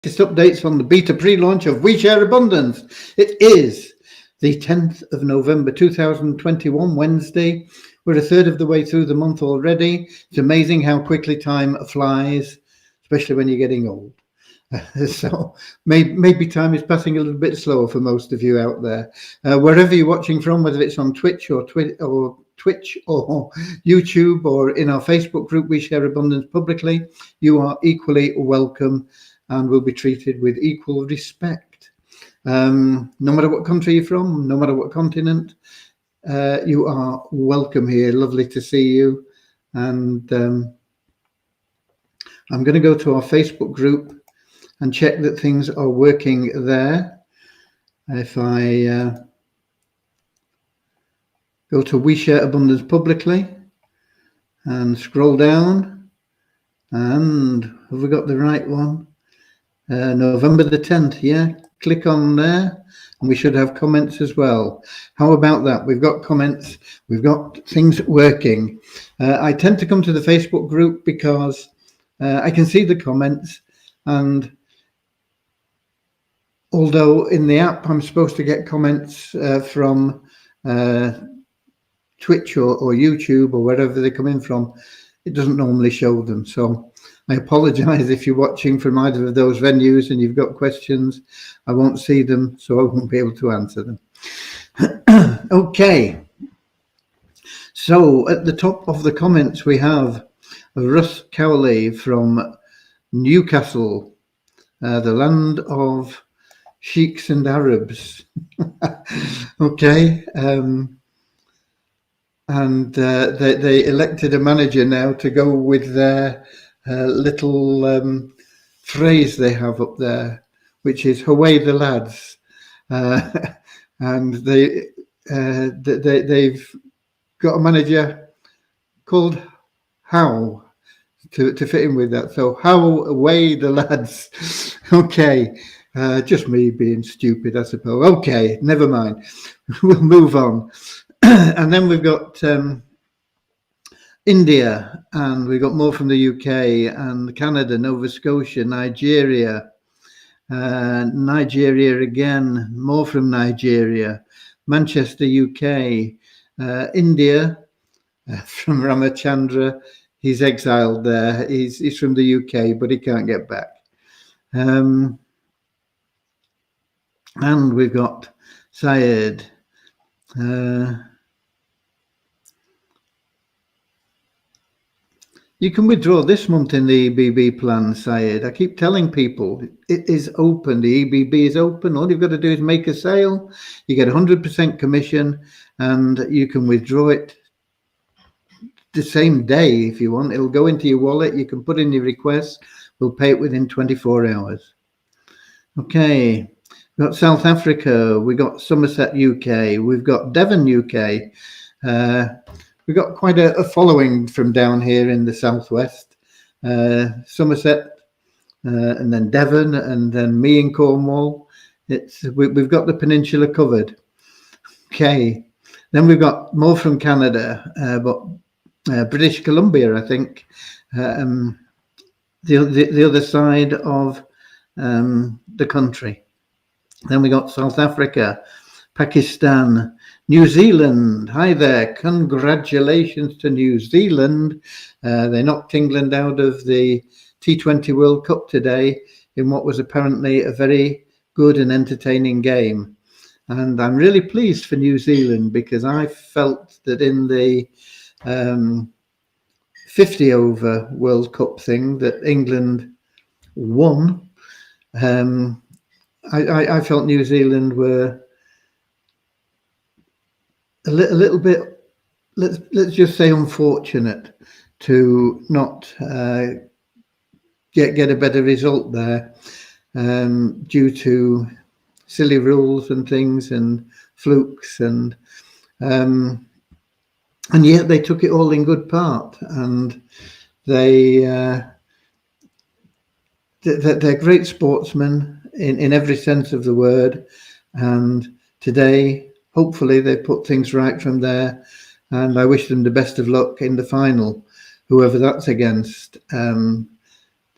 Latest updates on the beta pre-launch of We Share Abundance. It is the 10th of November 2021, Wednesday. We're a third of the way through the month already. It's amazing how quickly time flies, especially when you're getting old. So maybe time is passing a little bit slower for most of you out there. Wherever you're watching from, whether it's on Twitch or YouTube or in our Facebook group, We Share Abundance Publicly, you are equally welcome and will be treated with equal respect. No matter what country you're from, no matter what continent, you are welcome here. Lovely to see you. And I'm going to go to our Facebook group and check that things are working there. If I go to We Share Abundance Publicly and scroll down, and have we got the right one? November the 10th, yeah. Click on there and we should have comments as well. How about that? We've got comments, we've got things working. I tend to come to the Facebook group because I can see the comments, and although in the app I'm supposed to get comments from Twitch or YouTube or wherever they come in from, it doesn't normally show them. So I apologize if you're watching from either of those venues and you've got questions. I won't see them, so I won't be able to answer them. Okay. So at the top of the comments, we have Russ Cowley from Newcastle, the land of sheiks and Arabs. Okay. And they elected a manager now to go with their little phrase they have up there, which is "Away the lads," and they've got a manager called How to fit in with that. So how away the lads. Okay, just me being stupid, I suppose. Okay, never mind. We'll move on. And then we've got India, and we've got more from the UK and Canada, Nova Scotia, Nigeria, Nigeria again, more from Nigeria, Manchester, UK, India, from Ramachandra. He's exiled there. He's from the UK, but he can't get back. And we've got Syed. You can withdraw this month in the EBB plan, Syed. I keep telling people it is open. The EBB is open. All you've got to do is make a sale. You get 100% commission, and you can withdraw it the same day if you want. It'll go into your wallet. You can put in your request. We'll pay it within 24 hours. Okay. We've got South Africa. We've got Somerset, UK. We've got Devon, UK. We've got quite a following from down here in the southwest. Somerset, and then Devon, and then me in Cornwall. We've got the peninsula covered. Okay. Then we've got more from Canada, but British Columbia, I think, the other side of the country. Then we got South Africa, Pakistan, New Zealand. Hi there. Congratulations to New Zealand. They knocked England out of the T20 World Cup today in what was apparently a very good and entertaining game. And I'm really pleased for New Zealand, because I felt that in the 50-over World Cup thing that England won, I felt New Zealand were a little bit, let's just say, unfortunate to not get a better result there, due to silly rules and things and flukes, and yet they took it all in good part, and they're great sportsmen in every sense of the word. And today, hopefully, they put things right from there, and I wish them the best of luck in the final, whoever that's against.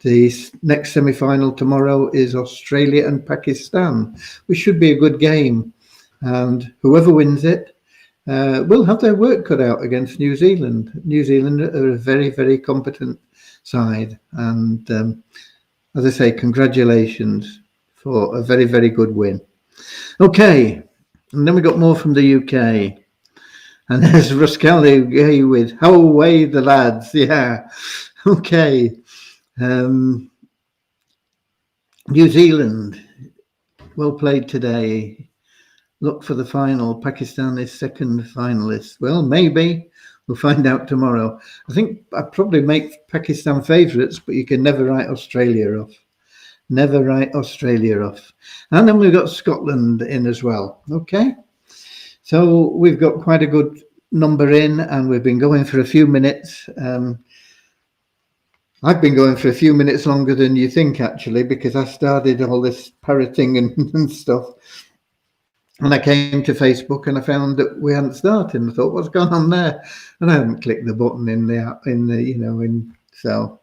The next semi-final tomorrow is Australia and Pakistan, which should be a good game. And whoever wins it will have their work cut out against New Zealand. New Zealand are a very, very competent side. And as I say, congratulations for a very, very good win. Okay, and then we got more from the UK. And there's Ruscali with "How away the lads." Yeah, okay. New Zealand, well played today. Look for the final. Pakistan is second finalist. Well, maybe. We'll find out tomorrow. I think I'd probably make Pakistan favourites, but you can never write Australia off. Never write Australia off. And then we've got Scotland in as well. Okay. So we've got quite a good number in, and we've been going for a few minutes. I've been going for a few minutes longer than you think, actually, because I started all this parroting and stuff. And I came to Facebook and I found that we hadn't started. And I thought, what's going on there? And I hadn't clicked the button so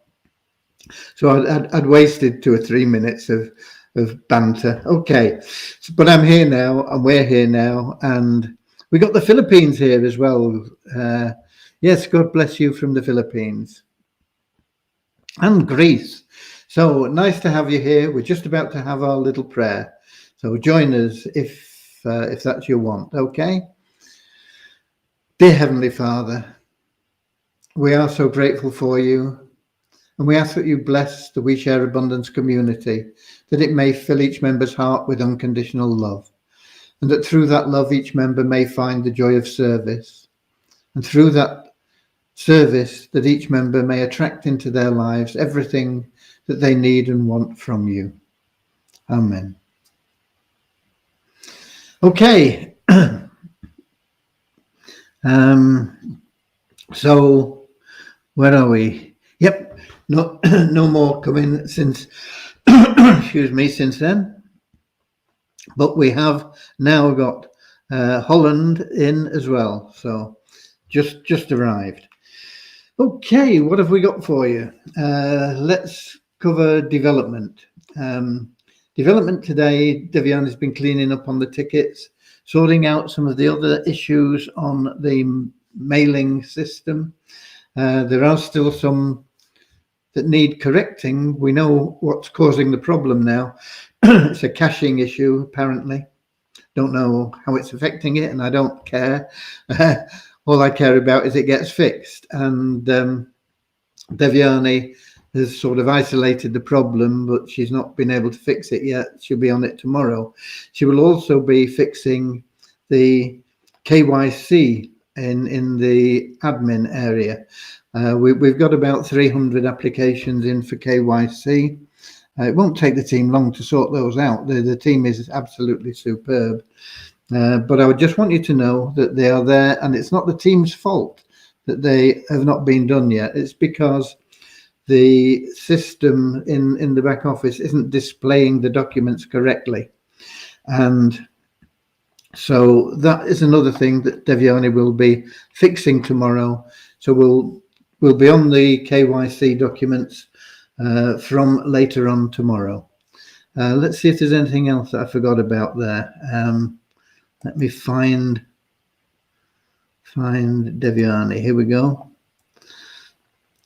I'd wasted 2 or 3 minutes of banter. Okay, but I'm here now, and we're here now, and we got the Philippines here as well. Yes, God bless you from the Philippines. And Greece. So nice to have you here. We're just about to have our little prayer. So join us if that's your want, okay? Dear Heavenly Father, we are so grateful for you. And we ask that you bless the We Share Abundance community, that it may fill each member's heart with unconditional love. And that through that love, each member may find the joy of service. And through that service, that each member may attract into their lives everything that they need and want from you. Amen. Okay. So where are we? Yep. No more coming since, excuse me, since then. But we have now got Holland in as well. So just arrived. Okay, what have we got for you? Let's cover development. Development today, Devian has been cleaning up on the tickets, sorting out some of the other issues on the mailing system. There are still some that need correcting. We know what's causing the problem now. It's a caching issue, apparently. Don't know how it's affecting it, and I don't care. All I care about is it gets fixed. And Deviani has sort of isolated the problem, but she's not been able to fix it yet. She'll be on it tomorrow. She will also be fixing the KYC in the admin area. We've got about 300 applications in for KYC. It won't take the team long to sort those out. The team is absolutely superb. But I would just want you to know that they are there, and it's not the team's fault that they have not been done yet. It's because the system in the back office isn't displaying the documents correctly. And so that is another thing that Deviani will be fixing tomorrow. So we'll be on the KYC documents from later on tomorrow. Let's see if there's anything else that I forgot about there. Let me find Deviani. Here we go.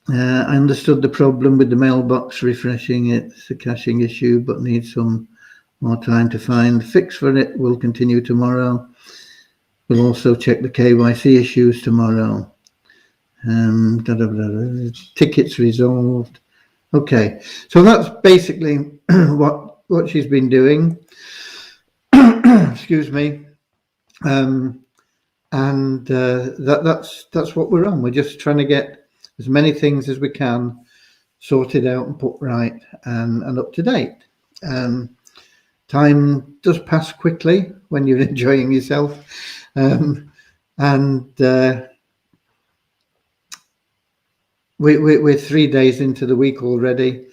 I understood the problem with the mailbox refreshing. It's a caching issue, but needs some more time to find fix for it. We'll continue tomorrow. We'll also check the KYC issues tomorrow. Tickets resolved. Okay, so that's basically what she's been doing. Excuse me. That's what we're on. We're just trying to get as many things as we can sorted out and put right and up to date. Time does pass quickly when you're enjoying yourself. We're 3 days into the week already.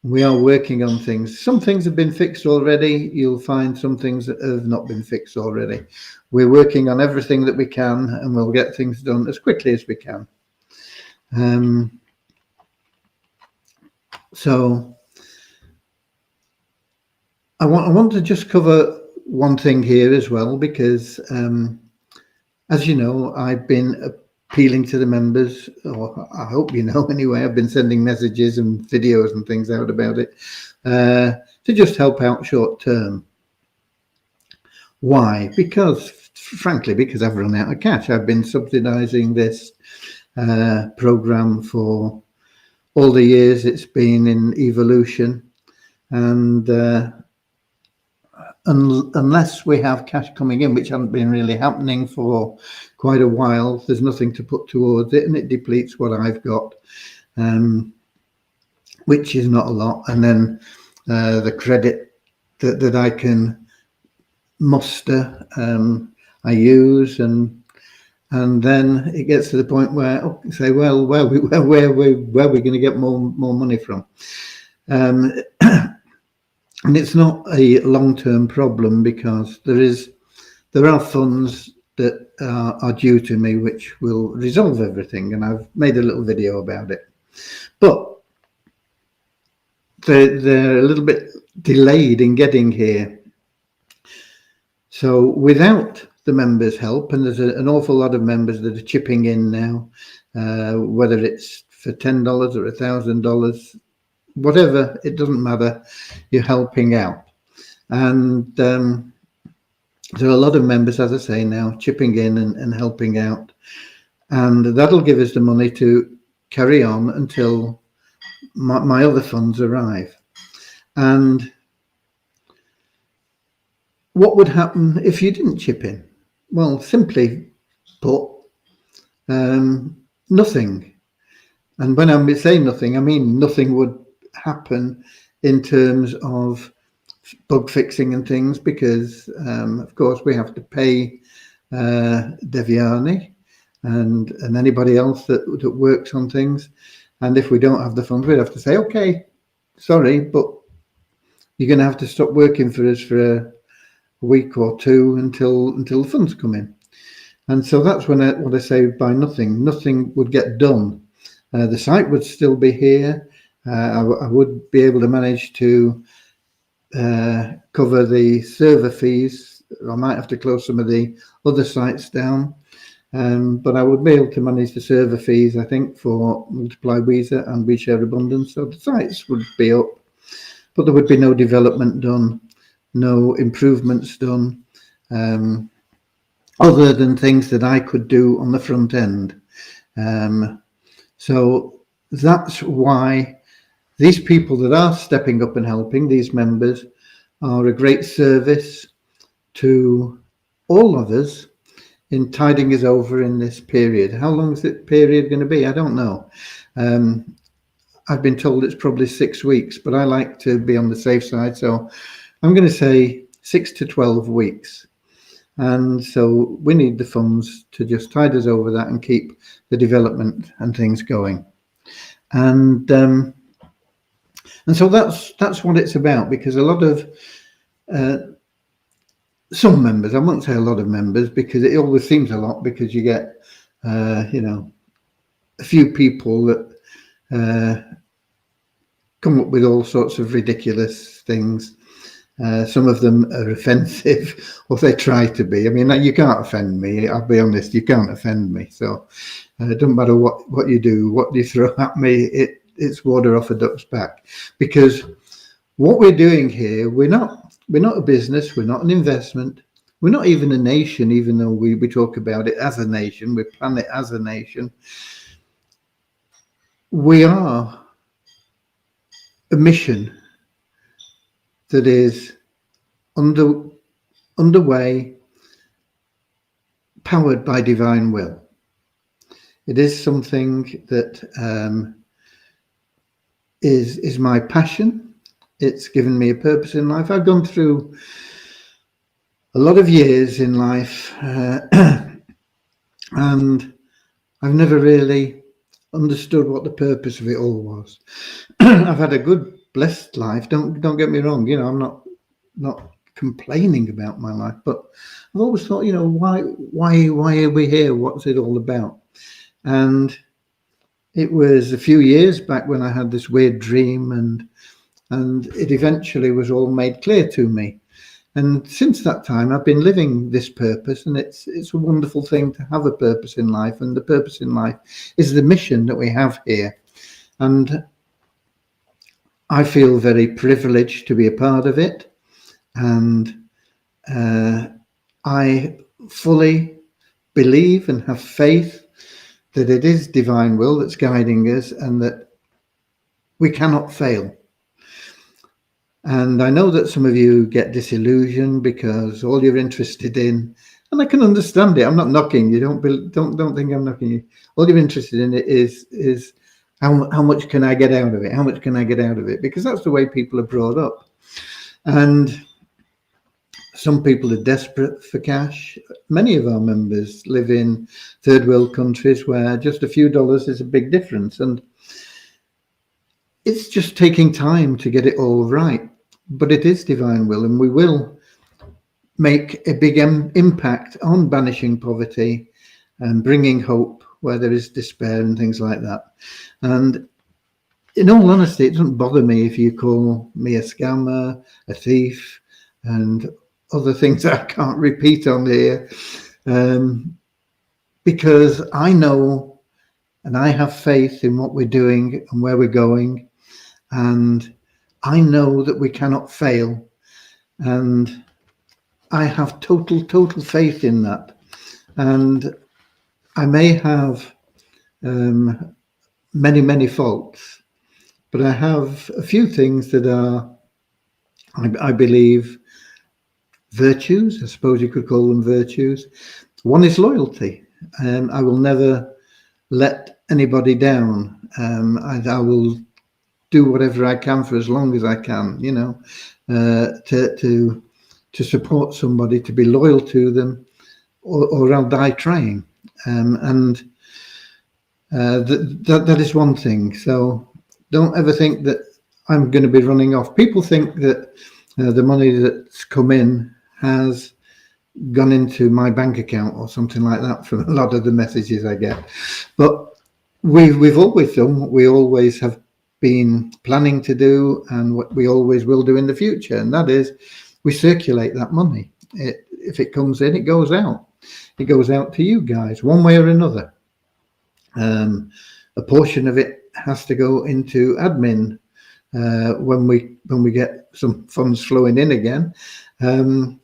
We are working on things. Some things have been fixed already. You'll find some things that have not been fixed already. We're working on everything that we can, and we'll get things done as quickly as we can. So I want to just cover one thing here as well, because as you know, I've been appealing to the members, or I hope you know anyway, I've been sending messages and videos and things out about it, to just help out short term. Why? Because, frankly, because I've run out of cash. I've been subsidising this program for all the years it's been in evolution, and unless we have cash coming in, which hasn't been really happening for quite a while, there's nothing to put towards it, and it depletes what I've got, which is not a lot. And then the credit that I can muster, I use, and then it gets to the point where say, well, where are we going to get more money from? And it's not a long-term problem, because there are funds that are due to me, which will resolve everything, and I've made a little video about it. But they're a little bit delayed in getting here. So without the members' help, and there's an awful lot of members that are chipping in now, whether it's for $10 or $1,000, whatever, it doesn't matter, you're helping out. And there are a lot of members, as I say, now chipping in and helping out, and that'll give us the money to carry on until my other funds arrive. And what would happen if you didn't chip in? Well, simply put, nothing. And when I say nothing, I mean nothing would happen in terms of bug fixing and things, because of course we have to pay Devyani and anybody else that works on things, and if we don't have the funds, we'd have to say, okay, sorry, but you're going to have to stop working for us for a week or two until the funds come in. And so that's what I say by nothing would get done. The site would still be here. I would be able to manage to cover the server fees. I might have to close some of the other sites down, but I would be able to manage the server fees, I think, for Multiply Weezer and WeShare Abundance. So the sites would be up, but there would be no development done, no improvements done, other than things that I could do on the front end. So that's why these people that are stepping up and helping, these members, are a great service to all of us in tiding us over in this period. How long is that period going to be? I don't know. I've been told it's probably 6 weeks, but I like to be on the safe side. So I'm going to say 6 to 12 weeks. And so we need the funds to just tide us over that and keep the development and things going. And so that's what it's about, because a lot of some members, I won't say a lot of members, because it always seems a lot, because you get a few people that come up with all sorts of ridiculous things. Some of them are offensive, or they try to be. I mean, you can't offend me. I'll be honest, you can't offend me. So it doesn't matter what you do, what you throw at me, it's water off a duck's back. Because what we're doing here, we're not a business, we're not an investment, we're not even a nation, even though we talk about it as a nation, we plan it as a nation. We are a mission that is underway, powered by divine will. It is something that is my passion. It's given me a purpose in life. I've gone through a lot of years in life, and I've never really understood what the purpose of it all was. I've had a good, blessed life. Don't get me wrong. I'm not complaining about my life, but I've always thought, why are we here? What's it all about? And it was a few years back when I had this weird dream, and it eventually was all made clear to me. And since that time, I've been living this purpose, and it's a wonderful thing to have a purpose in life. And the purpose in life is the mission that we have here. And I feel very privileged to be a part of it. And I fully believe and have faith that it is divine will that's guiding us, and that we cannot fail. And I know that some of you get disillusioned because all you're interested in, and I can understand it. I'm not knocking you. Don't think I'm knocking you. All you're interested in it is how much can I get out of it? How much can I get out of it? Because that's the way people are brought up. And some people are desperate for cash. Many of our members live in third world countries where just a few dollars is a big difference. And it's just taking time to get it all right. But it is divine will, and we will make a big impact on banishing poverty and bringing hope where there is despair and things like that. And in all honesty, it doesn't bother me if you call me a scammer, a thief, and other things I can't repeat on here, because I know and I have faith in what we're doing and where we're going, and I know that we cannot fail, and I have total faith in that. And I may have many faults, but I have a few things that are, I believe, virtues. I suppose you could call them virtues. One is loyalty. I will never let anybody down. I will do whatever I can for as long as I can, to support somebody, to be loyal to them, or I'll die trying. That is one thing. So don't ever think that I'm going to be running off. People think that the money that's come in has gone into my bank account or something like that from a lot of the messages I get. But we've always done what we always have been planning to do, and what we always will do in the future, and that is we circulate that money. If it comes in, it goes out. It goes out to you guys one way or another. A portion of it has to go into admin when we get some funds flowing in again, and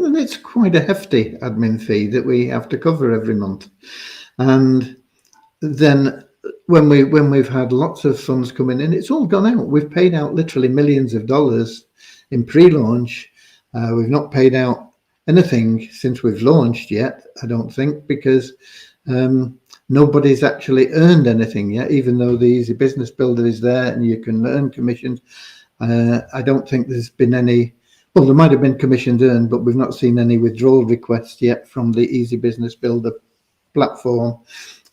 it's quite a hefty admin fee that we have to cover every month. And then when we've had lots of funds coming in, it's all gone out. We've paid out literally millions of dollars in pre-launch. We've not paid out anything since we've launched yet, I don't think, because nobody's actually earned anything yet, even though the Easy Business Builder is there and you can earn commissions. I don't think there's been any. Well, there might have been commissions earned, but we've not seen any withdrawal requests yet from the Easy Business Builder platform.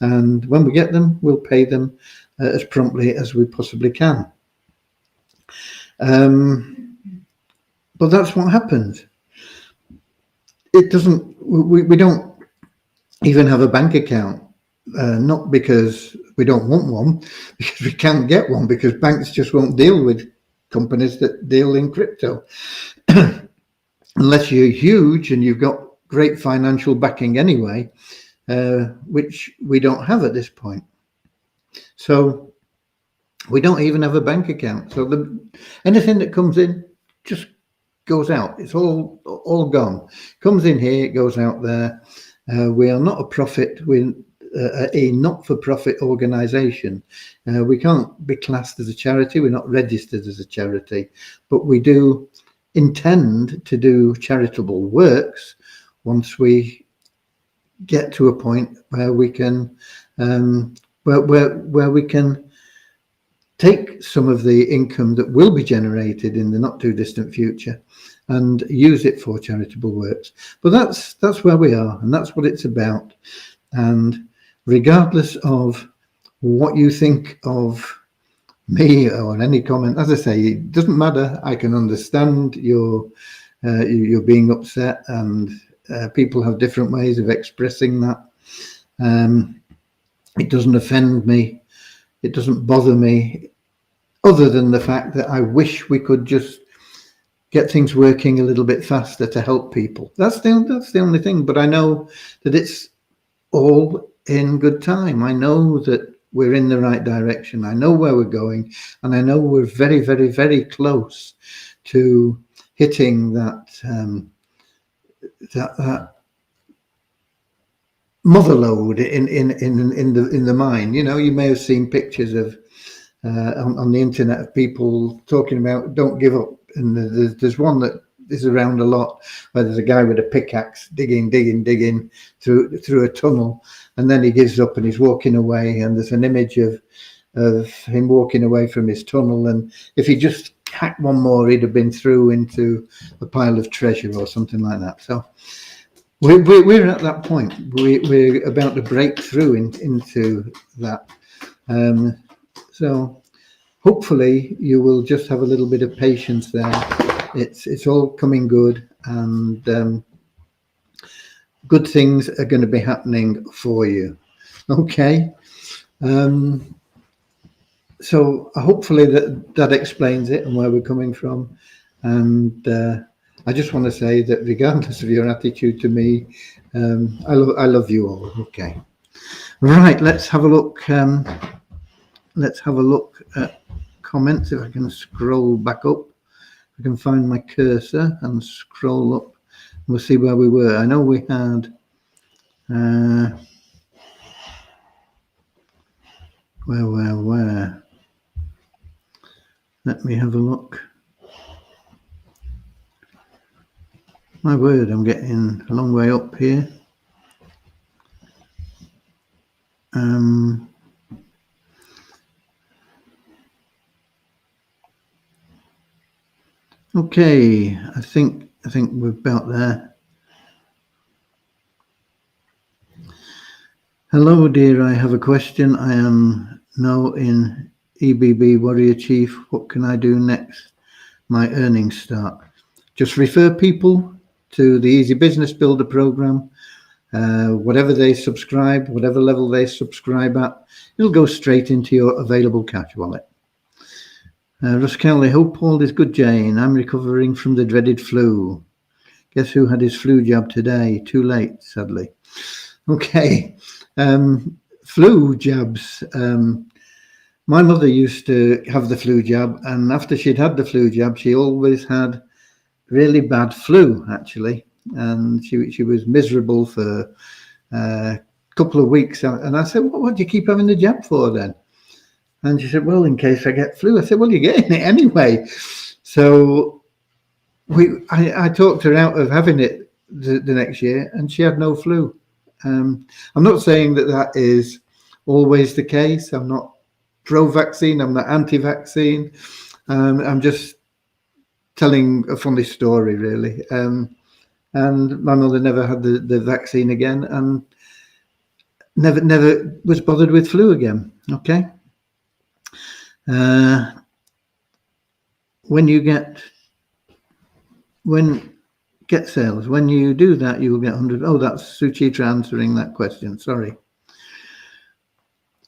And when we get them, we'll pay them as promptly as we possibly can. But that's what happens. It doesn't. We don't even have a bank account. Not because we don't want one, because we can't get one, because banks just won't deal with companies that deal in crypto. Unless you're huge and you've got great financial backing anyway, which we don't have at this point. So we don't even have a bank account. So anything that comes in just goes out. It's all gone. Comes in here, it goes out there. We are not a profit. We're a not-for-profit organisation. We can't be classed as a charity. We're not registered as a charity, but we do intend to do charitable works once we get to a point where we can where we can take some of the income that will be generated in the not too distant future and use it for charitable works. But that's where we are, and that's what it's about. And regardless of what you think of me or any comment, as I say, it doesn't matter. I can understand you're being upset, and People have different ways of expressing that. It doesn't offend me. It doesn't bother me, other than the fact that I wish we could just get things working a little bit faster to help people. That's the only thing. But I know that it's all in good time. I know that we're in the right direction. I know where we're going, and I know we're very, very, very close to hitting that mother lode in the mine. You know, you may have seen pictures of on the internet of people talking about don't give up, and there's one that is around a lot where there's a guy with a pickaxe digging through a tunnel, and then he gives up and he's walking away, and there's an image of him walking away from his tunnel, and if he just hacked one more, he'd have been through into a pile of treasure or something like that. So we're at that point. We're about to break through into that. So hopefully you will just have a little bit of patience there. It's all coming good, and good things are going to be happening for you. Okay. So hopefully that explains it and where we're coming from. And I just want to say that regardless of your attitude to me, I love you all. Okay. Right. Let's have a look. Let's have a look at comments. If I can scroll back up, I can find my cursor and scroll up. We'll see where we were. I know we had where? Let me have a look. My word, I'm getting a long way up here. Okay, I think we're about there. Hello, dear. I have a question. I am now in EBB Warrior Chief. What can I do next? My earnings start. Just refer people to the Easy Business Builder program. Whatever they subscribe, whatever level they subscribe at, it'll go straight into your available cash wallet. Russ Cowley, hope all is good, Jane. I'm recovering from the dreaded flu. Guess who had his flu jab today? Too late, sadly. Okay. Flu jabs. My mother used to have the flu jab, and after she'd had the flu jab, she always had really bad flu, actually. And she was miserable for a couple of weeks. And I said, what do you keep having the jab for then? And she said, well, in case I get flu. I said, well, you're getting it anyway. So I talked her out of having it the next year, and she had no flu. I'm not saying that is always the case. I'm not pro-vaccine. I'm not anti-vaccine. I'm just telling a funny story, really. And my mother never had the vaccine again, and never was bothered with flu again. Okay. When get sales, when you do that, you will get 100. Oh, that's Suchitra answering that question. Sorry.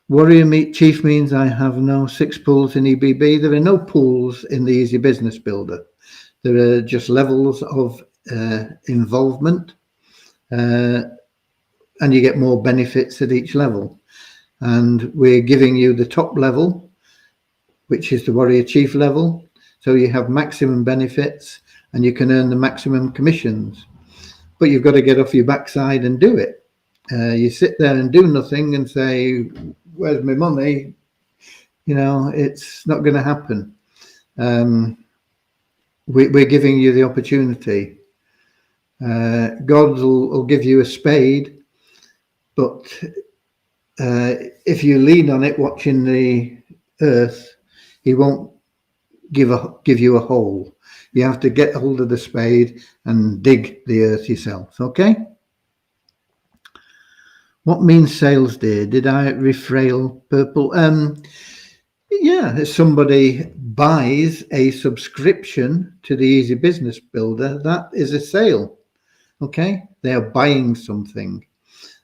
Warrior Meet Chief means I have no 6 pools in EBB. There are no pools in the Easy Business Builder. There are just levels of involvement, and you get more benefits at each level. And we're giving you the top level, which is the Warrior Chief level. So you have maximum benefits and you can earn the maximum commissions. But you've got to get off your backside and do it. You sit there and do nothing and say, where's my money? You know, it's not going to happen. We're giving you the opportunity. God will give you a spade, but if you lean on it watching the earth, he won't give you a hole. You have to get hold of the spade and dig the earth yourself. Okay. What means sales, dear? Did I refrail purple? Yeah, if somebody buys a subscription to the Easy Business Builder, that is a sale. Okay, they are buying something.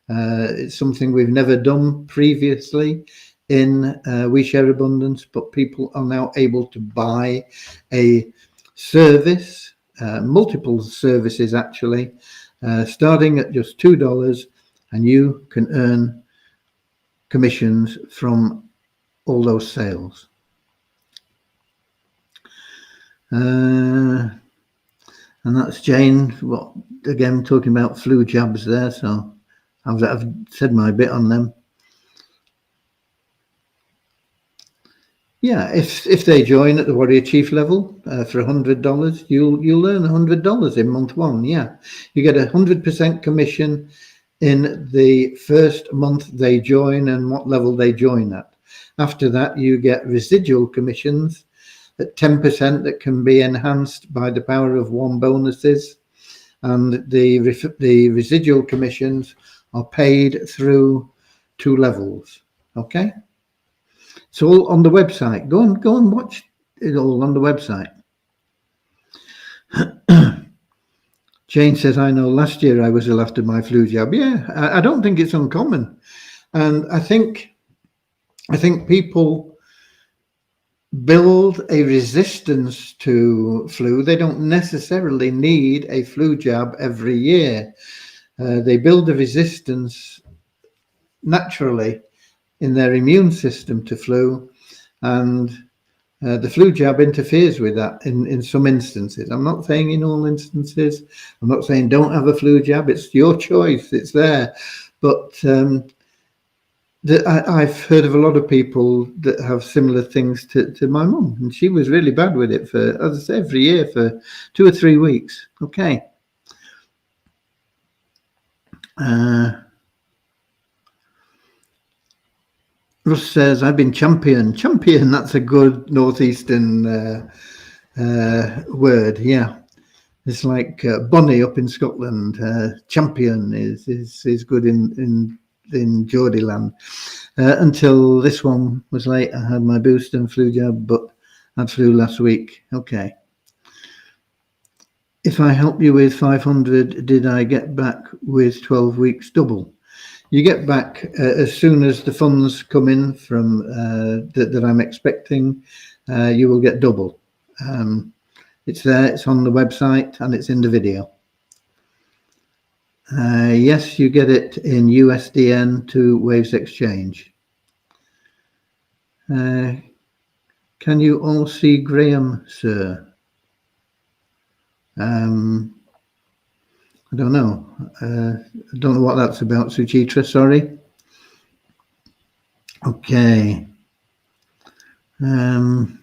It's something we've never done previously in We Share Abundance, but people are now able to buy a service, multiple services actually, starting at just $2, and you can earn commissions from all those sales. And that's Jane, again, talking about flu jabs there, so I've said my bit on them. Yeah, if they join at the Warrior Chief level for $100, you'll earn $100 in month one. Yeah, you get 100% commission in the first month they join and what level they join at. After that, you get residual commissions at 10% that can be enhanced by the Power of One bonuses, and the residual commissions are paid through 2 levels. Okay. It's all on the website. Go and watch it all on the website. Jane says, I know last year I was ill after my flu jab. Yeah, I don't think it's uncommon. And I think people build a resistance to flu. They don't necessarily need a flu jab every year. They build a resistance naturally in their immune system to flu, and the flu jab interferes with that in some instances. I'm not saying in all instances. I'm not saying don't have a flu jab. It's your choice. It's there. But I've heard of a lot of people that have similar things to my mum, and she was really bad with it for, as I say, every year for 2 or 3 weeks. Okay. Russ says, I've been champion. Champion, that's a good northeastern word. Yeah. It's like Bonnie up in Scotland. Champion is good in Geordieland. Until this one was late. I had my booster and flu jab, but I had flu last week. Okay. If I help you with 500, did I get back with 12 weeks double? You get back as soon as the funds come in from that I'm expecting. You will get double. It's there. It's on the website and it's in the video. Yes, you get it in USDN to Waves Exchange. Can you all see Graham, sir? I don't know. I don't know what that's about, Suchitra. Sorry. Okay. Mine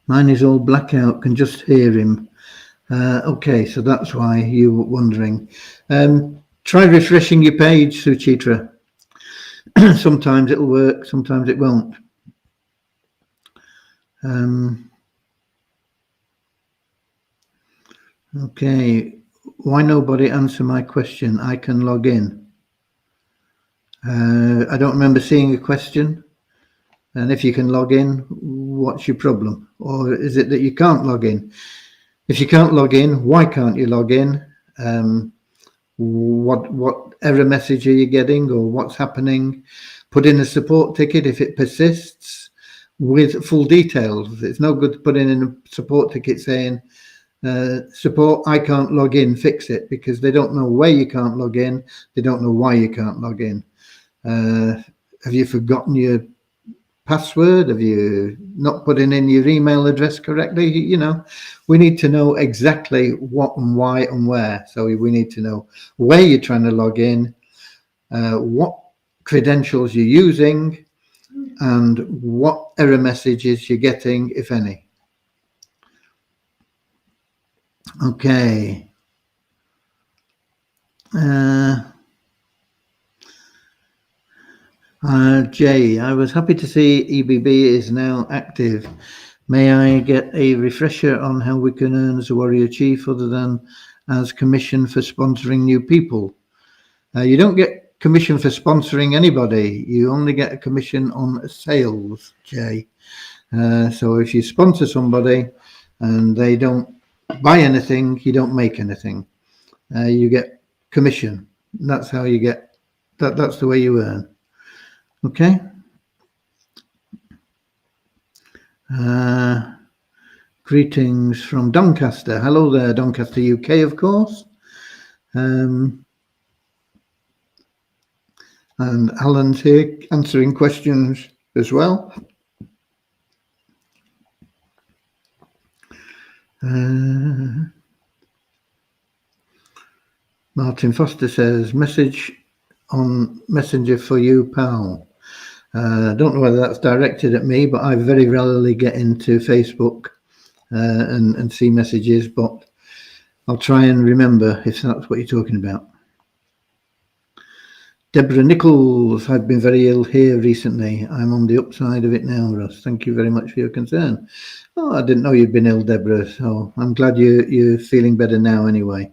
is all blackout. Can just hear him. Okay, so that's why you were wondering. Try refreshing your page, Suchitra. Sometimes it'll work. Sometimes it won't. Okay, why nobody answer my question? I can log in. I don't remember seeing a question. And if you can log in, what's your problem? Or is it that you can't log in? If you can't log in, why can't you log in? What error message are you getting, or what's happening? Put in a support ticket if it persists with full details. It's no good to put in a support ticket saying, support, I can't log in, fix it, because they don't know where you can't log in. They don't know why you can't log in. Have you forgotten your password? Have you not put in your email address correctly? You know, we need to know exactly what and why and where. So we need to know where you're trying to log in, what credentials you're using, and what error messages you're getting, if any. Okay. Jay, I was happy to see EBB is now active. May I get a refresher on how we can earn as a Warrior Chief other than as commission for sponsoring new people? You don't get commission for sponsoring anybody. You only get a commission on sales, Jay. So if you sponsor somebody and they don't buy anything, you don't make anything. You get commission. That's how you get that. That's the way you earn. Okay. Greetings from Doncaster. Hello there, Doncaster, UK, of course. And Alan's here answering questions as well. Martin Foster says, message on Messenger for you, pal. I don't know whether that's directed at me, but I very rarely get into Facebook and see messages, but I'll try and remember if that's what you're talking about. Deborah Nichols, I've been very ill here recently. I'm on the upside of it now, Russ. Thank you very much for your concern. Oh, I didn't know you'd been ill, Deborah, so I'm glad you're feeling better now anyway.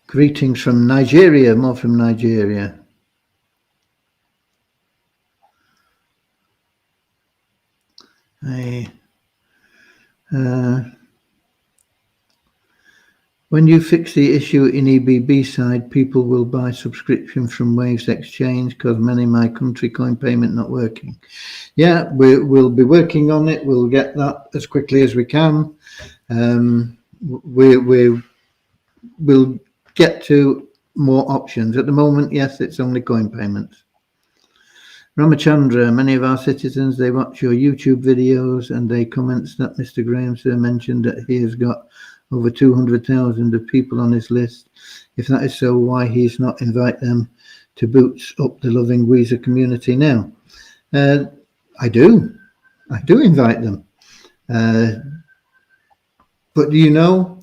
Greetings from Nigeria, more from Nigeria. When you fix the issue in EBB side, people will buy subscription from Waves Exchange because many my country coin payment not working. Yeah, we'll be working on it. We'll get that as quickly as we can. We'll get to more options. At the moment, yes, it's only coin payments. Ramachandra, many of our citizens, they watch your YouTube videos and they comments that Mr. Graham sir mentioned that he has got over 200,000 of people on his list. If that is so, why he's not invite them to boots up the loving Weezer community now? I do invite them. But do you know,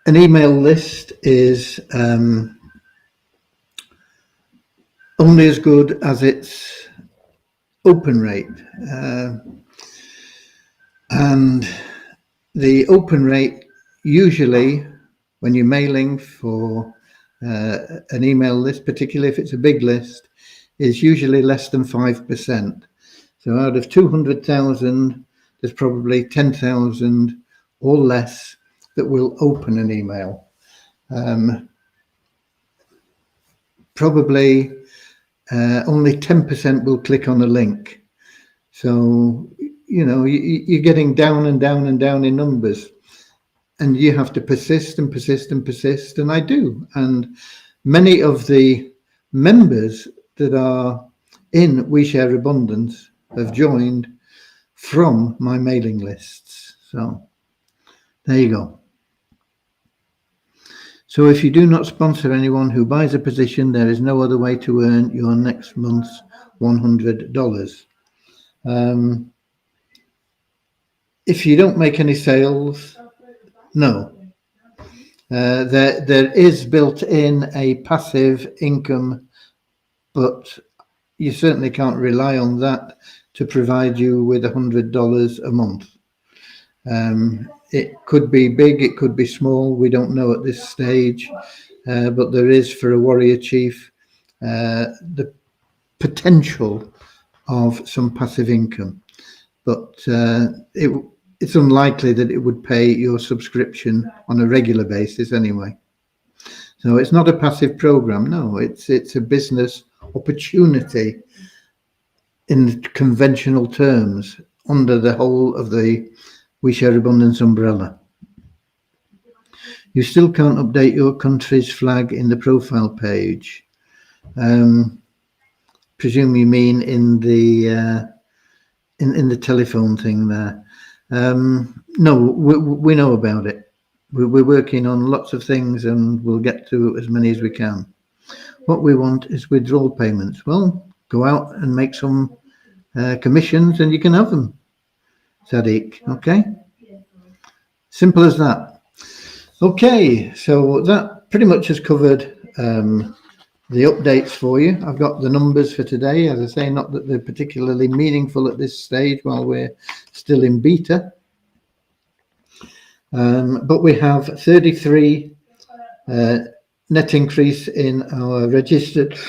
an email list is only as good as its open rate. And the open rate, usually when you're mailing for an email list, particularly if it's a big list, is usually less than 5%. So out of 200,000, there's probably 10,000 or less that will open an email. Probably only 10% will click on a link. So, you know, you're getting down and down and down in numbers, and you have to persist and persist and persist. And I do. And many of the members that are in We Share Abundance have joined from my mailing lists. So there you go. So if you do not sponsor anyone who buys a position, there is no other way to earn your next month's $100. If you don't make any sales, no. There is built in a passive income, but you certainly can't rely on that to provide you with $100 a month. It could be big, it could be small, we don't know at this stage, but there is, for a warrior chief, the potential of some passive income, but it's unlikely that it would pay your subscription on a regular basis anyway. So it's not a passive program, no, it's a business opportunity in conventional terms under the whole of the We Share Abundance umbrella. You still can't update your country's flag in the profile page. Presume you mean in the telephone thing there. No, we know about it. We're working on lots of things, and we'll get to as many as we can. What we want is withdrawal payments. Well, go out and make some commissions, and you can have them, Sadiq. Okay, simple as that. Okay, so that pretty much has covered the updates for you. I've got the numbers for today. As I say, not that they're particularly meaningful at this stage while we're still in beta. But we have 33 net increase in our registered,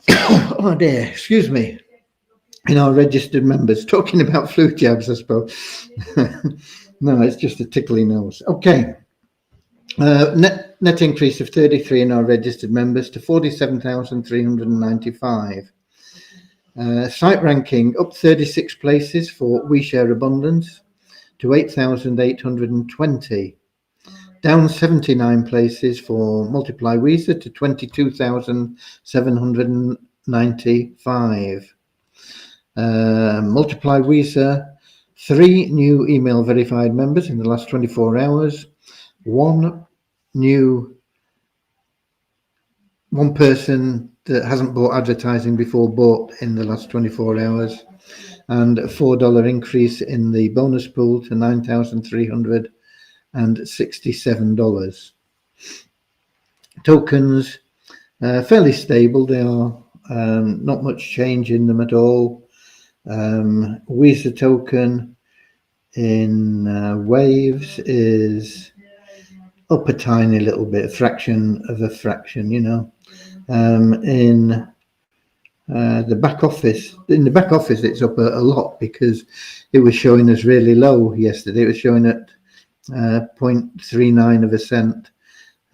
oh dear, excuse me, in our registered members. Talking about flu jabs, I suppose. No, it's just a tickly nose. Okay. Net increase of 33 in our registered members to 47,395. Site ranking up 36 places for We Share Abundance to 8,820. Down 79 places for Multiply Weezer to 22,795. Multiply Weezer, 3 new email verified members in the last 24 hours. One person that hasn't bought advertising before bought in the last 24 hours, and a $4 increase in the bonus pool to $9,367. Tokens, fairly stable. They are not much change in them at all. Weezer token in waves is up a tiny little bit, a fraction of a fraction, you know. In the back office, it's up a lot because it was showing us really low yesterday. It was showing at 0.39 of a cent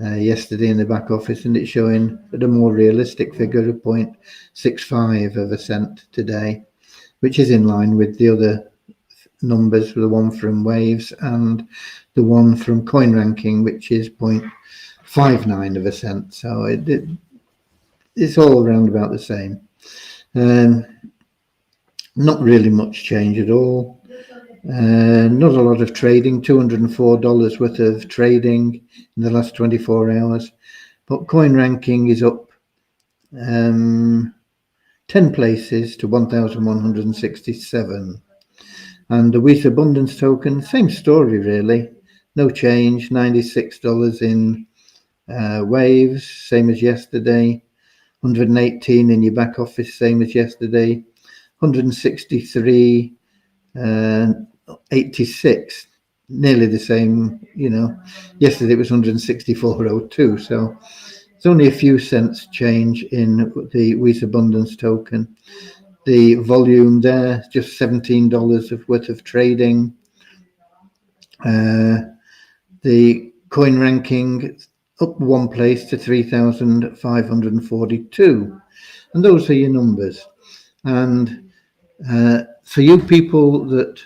yesterday in the back office, and it's showing at a more realistic figure of 0.65 of a cent today, which is in line with the other numbers, the one from Waves and the one from Coin Ranking, which is 0.59 of a cent. So it's all around about the same. Not really much change at all. Not a lot of trading, $204 worth of trading in the last 24 hours. But Coin Ranking is up 10 places to 1,167. And the Weezer Abundance token, same story really. No change, $96 in Waves, same as yesterday. 118 in your back office, same as yesterday. 163, 86, nearly the same, you know. Yesterday it was 164.02, so it's only a few cents change in the Weezer Abundance token. The volume there, just $17 of worth of trading. The Coin Ranking up one place to 3,542, and those are your numbers. And for you people that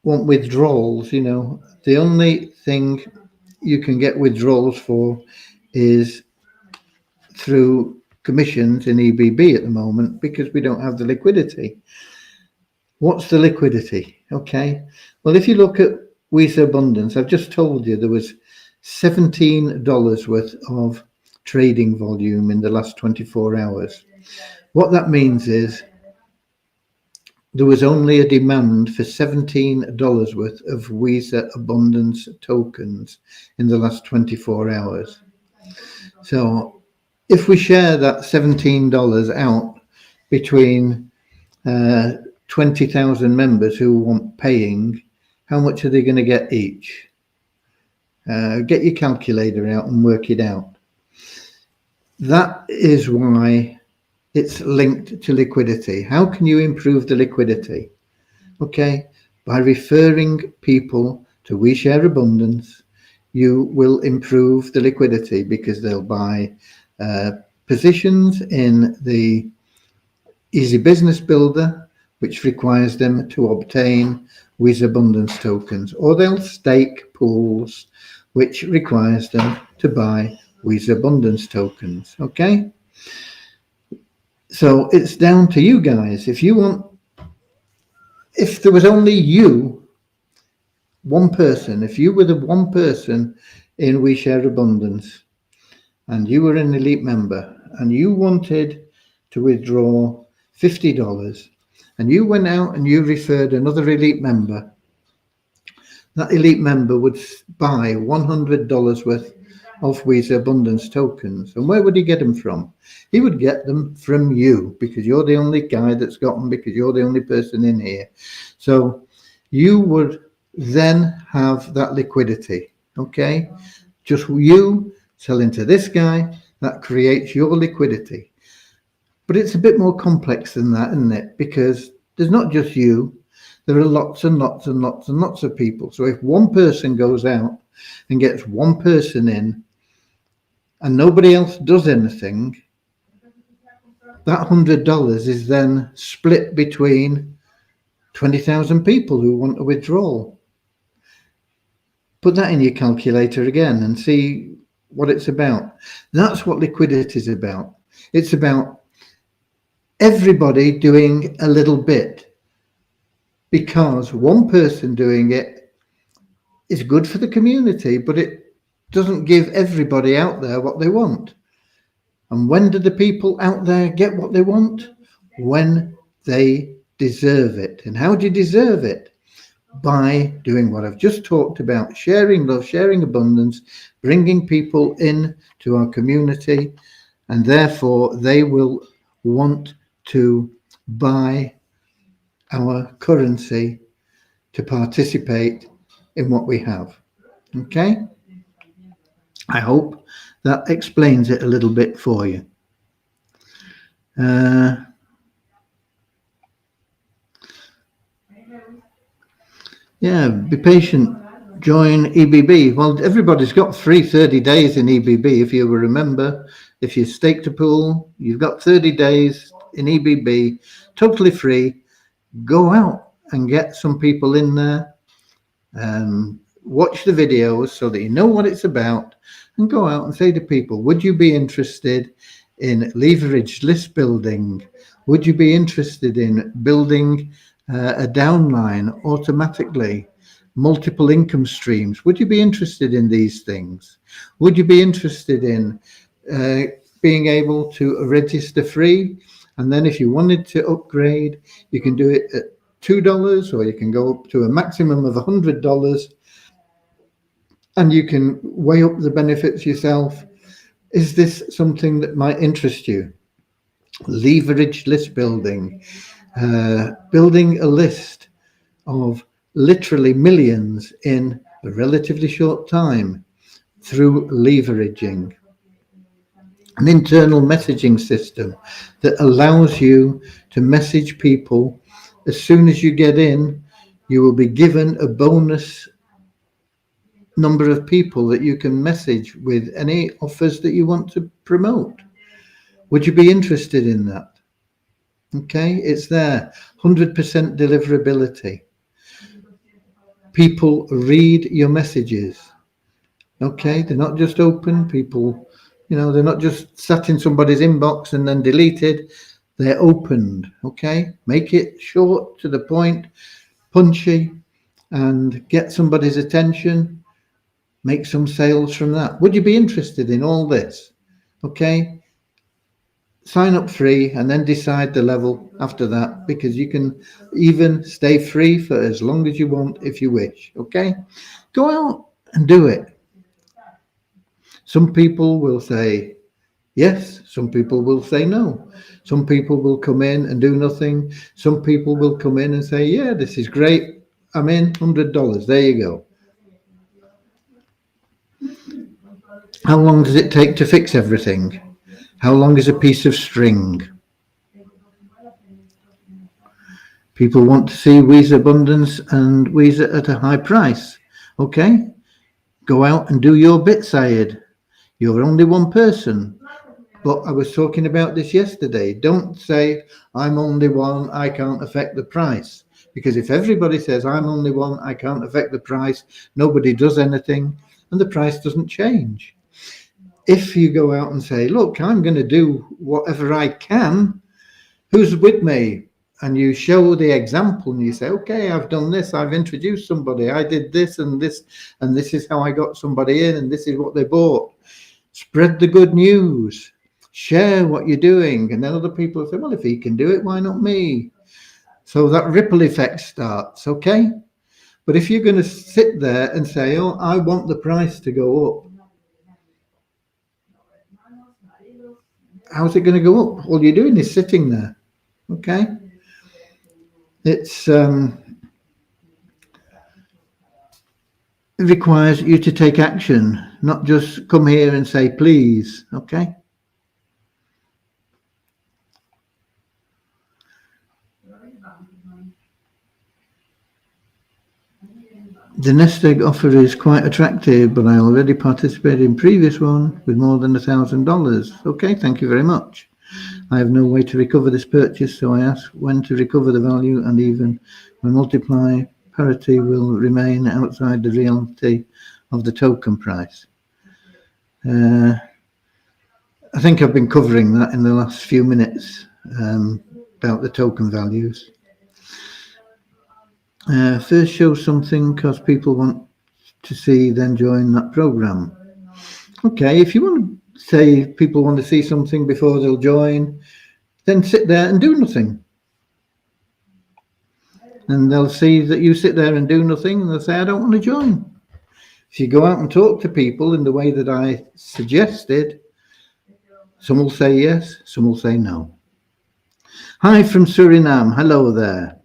want withdrawals, you know, the only thing you can get withdrawals for is through commissions in EBB at the moment, because we don't have the liquidity. What's the liquidity? Okay, well, if you look at Weezer Abundance, I've just told you there was $17 worth of trading volume in the last 24 hours. What that means is there was only a demand for $17 worth of Weezer Abundance tokens in the last 24 hours. So if we share that $17 out between 20,000 members who want paying, how much are they going to get each? Get your calculator out and work it out. That is why it's linked to liquidity. How can you improve the liquidity? Okay, by referring people to We Share Abundance, you will improve the liquidity because they'll buy positions in the Easy Business Builder, which requires them to obtain Weezer Abundance tokens, or they'll stake pools, which requires them to buy Weezer Abundance tokens. Okay, so it's down to you guys. If there was only you, one person, if you were the one person in We Share Abundance and you were an elite member and you wanted to withdraw $50 and you went out and you referred another elite member, that elite member would buy $100 worth of Weezer Abundance tokens. And where would he get them from? He would get them from you, because you're the only guy that's got them, because you're the only person in here. So you would then have that liquidity, okay, Just you selling to this guy, that creates your liquidity. But it's a bit more complex than that, isn't it? Because there's not just you. There are lots and lots and lots and lots of people. So if one person goes out and gets one person in and nobody else does anything, that $100 is then split between 20,000 people who want a withdrawal. Put that in your calculator again and see what it's about. That's what liquidity is about. It's about everybody doing a little bit, because one person doing it is good for the community, but it doesn't give everybody out there what they want. And when do the people out there get what they want? When they deserve it. And how do you deserve it? By doing what I've just talked about: sharing love, sharing abundance, bringing people in to our community, and therefore they will want to buy our currency to participate in what we have. Okay? I hope that explains it a little bit for you. Yeah, be patient. Join EBB. Well, everybody's got free 30 days in EBB. If you remember, if you stake to pool, you've got 30 days in EBB, totally free. Go out and get some people in there. Watch the videos so that you know what it's about, and go out and say to people, would you be interested in leveraged list building? Would you be interested in building a downline automatically, multiple income streams? Would you be interested in these things? Would you be interested in being able to register free? And then if you wanted to upgrade, you can do it at $2, or you can go up to a maximum of $100, and you can weigh up the benefits yourself. Is this something that might interest you? Leveraged list building. Building a list of literally millions in a relatively short time through leveraging. An internal messaging system that allows you to message people. As soon as you get in, you will be given a bonus number of people that you can message with any offers that you want to promote. Would you be interested in that? Okay, it's there. 100% deliverability. People read your messages. Okay, they're not just open. People, they're not just sat in somebody's inbox and then deleted. They're opened. Okay, make it short, to the point, punchy, and get somebody's attention. Make some sales from that. Would you be interested in all this? Okay. Sign up free and then decide the level after that, because you can even stay free for as long as you want if you wish. Okay, go out and do it. Some people will say yes, some people will say no. Some people will come in and do nothing. Some people will come in and say, yeah, this is great, I'm in, $100. There you go. How long does it take to fix everything? How long is a piece of string? People want to see Weezer Abundance and Weezer at a high price. Okay, go out and do your bit, Syed. You're only one person. But I was talking about this yesterday. Don't say, I'm only one, I can't affect the price. Because if everybody says, I'm only one, I can't affect the price, nobody does anything, and the price doesn't change. If you go out and say, look, I'm going to do whatever I can, who's with me? And you show the example and you say, okay, I've done this, I've introduced somebody, I did this, and this is how I got somebody in, and this is what they bought. Spread the good news, share what you're doing, and then other people say, well, if he can do it, why not me? So that ripple effect starts, okay? But if you're going to sit there and say, oh, I want the price to go up, how's it going to go up? All you're doing is sitting there. Okay. It's requires you to take action, not just come here and say please. Okay. The nest egg offer is quite attractive, but I already participated in previous one with more than $1,000. Okay, thank you very much. I have no way to recover this purchase, so I ask when to recover the value, and even when multiply parity will remain outside the reality of the token price. I think I've been covering that in the last few minutes about the token values. First show something because people want to see, then join that program. Okay, if you want to say people want to see something before they'll join, then sit there and do nothing. And they'll see that you sit there and do nothing, and they'll say, I don't want to join. If you go out and talk to people in the way that I suggested, some will say yes, some will say no. Hi from Suriname. Hello there.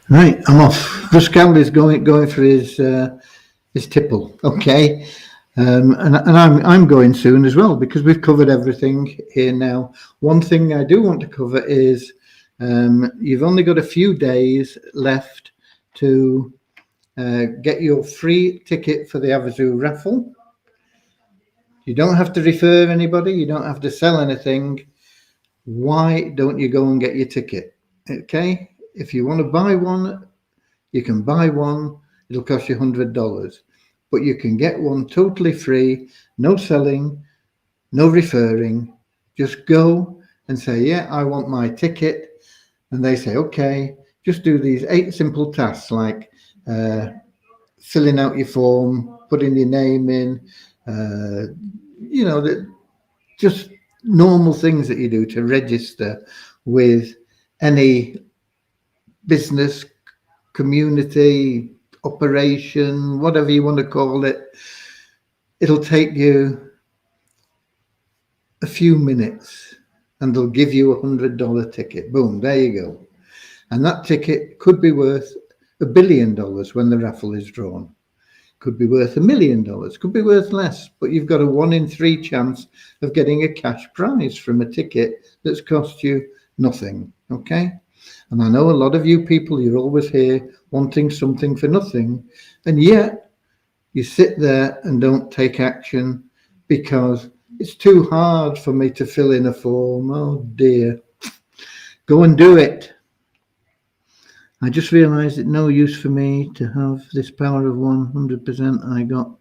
Right, I'm off. Russ Campbell is going for his tipple. Okay, and I'm going soon as well, because we've covered everything here now. One thing I do want to cover is you've only got a few days left to get your free ticket for the Havasu raffle. You don't have to refer anybody. You don't have to sell anything. Why don't you go and get your ticket? Okay, if you want to buy one, you can buy one. It'll cost you $100, but you can get one totally free, no selling, no referring. Just go and say, yeah, I want my ticket. And they say, okay, just do these 8 simple tasks, like filling out your form, putting your name in, just normal things that you do to register with any business, community, operation, whatever you want to call it. It'll take you a few minutes, and they'll give you $100 ticket. Boom, there you go. And that ticket could be worth $1 billion when the raffle is drawn. Could be worth $1 million, could be worth less, but you've got a 1 in 3 chance of getting a cash prize from a ticket that's cost you nothing. Okay. And I know a lot of you people, you're always here wanting something for nothing, and yet you sit there and don't take action because it's too hard for me to fill in a form. Oh dear. Go and do it. I just realized it's no use for me to have this power of 100%. I got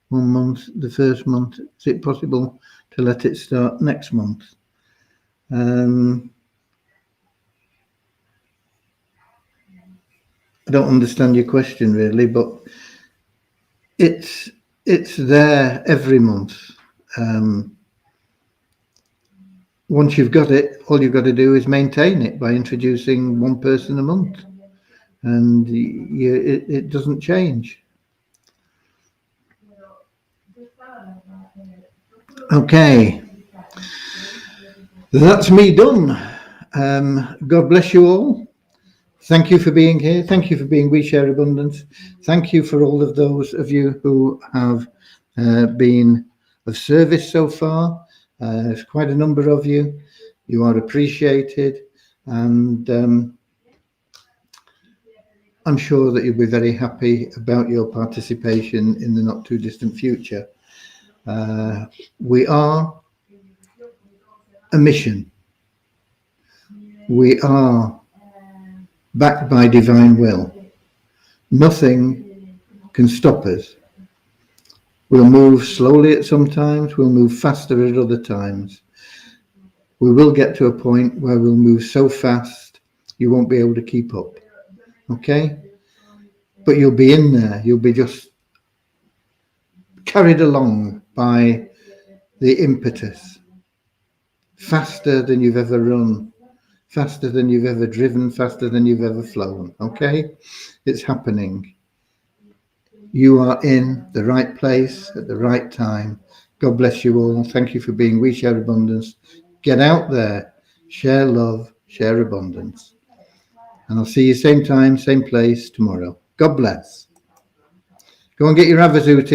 1 month, the first month. Is it possible to let it start next month? I don't understand your question really, but it's there every month. Once you've got it, all you've got to do is maintain it by introducing 1 person a month, and it doesn't change. Okay, that's me done. God bless you all. Thank you for being here. Thank you for being We Share Abundance. Thank you for all of those of you who have been of service so far. There's quite a number of you. You are appreciated, and I'm sure that you'll be very happy about your participation in the not too distant future. We are a mission. We are backed by divine will. Nothing can stop us. We'll move slowly at some times, we'll move faster at other times. We will get to a point where we'll move so fast you won't be able to keep up. Okay? But you'll be in there, you'll be just carried along by the impetus, faster than you've ever run, faster than you've ever driven, faster than you've ever flown. Okay? It's happening. You are in the right place at the right time. God bless you all. Thank you for being We Share Abundance. Get out there, share love, share abundance. And I'll see you same time, same place tomorrow. God bless. Go and get your Havasu ticket.